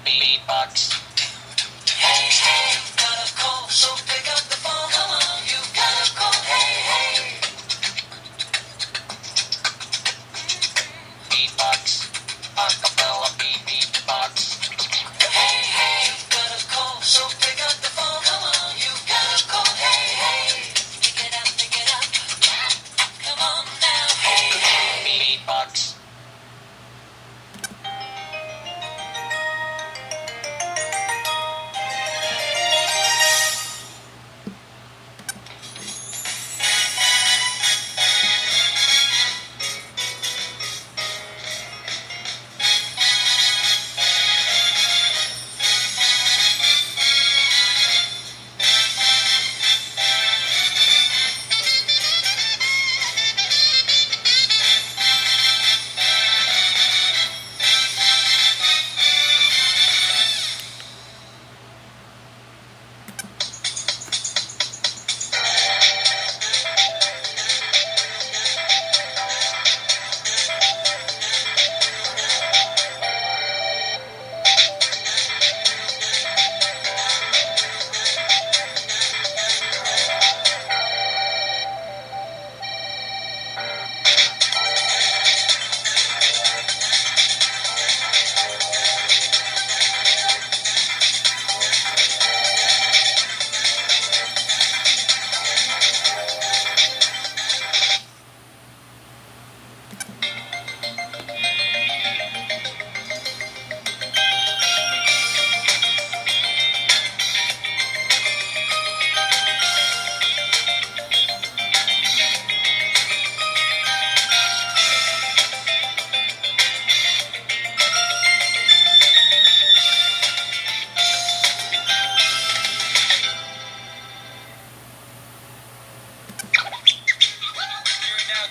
Beatbox. Hey, hey, got a call, so pick up the phone. Come on, you got a call. Hey, hey. Beatbox. Acapella beatbox. Hey, hey, got a call, so pick up the phone. Come on, you got a call. Hey, hey. Pick it up, pick it up. Come on now. Hey, hey. Beatbox.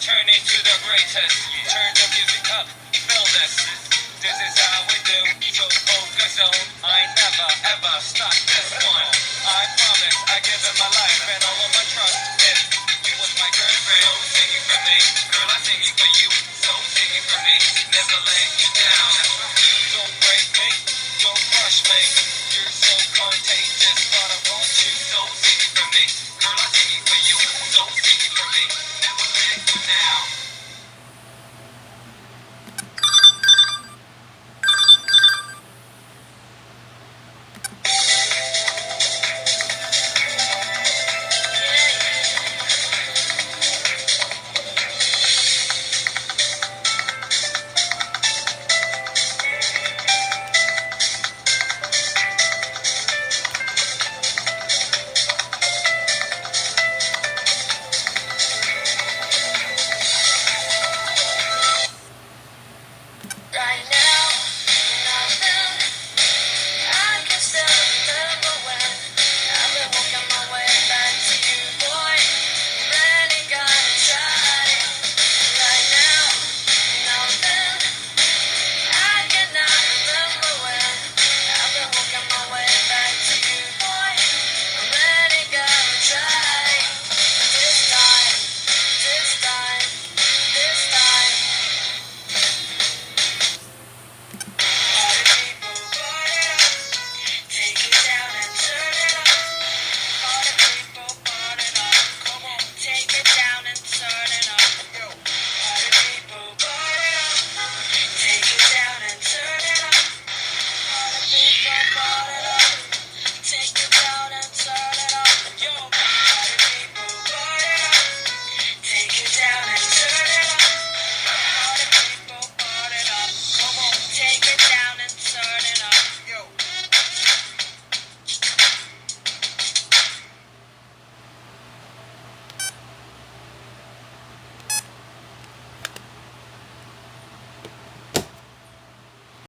Turn into the greatest. Turn the music up, feel this. This is how we do. So focus on. I never ever stop this one. I promise I give it my life and all of my trust. If you was my girlfriend, so sing it for me. Girl, I sing it for you. So sing it for me. Never lay you down. Don't break me, don't crush me. You're so contagious.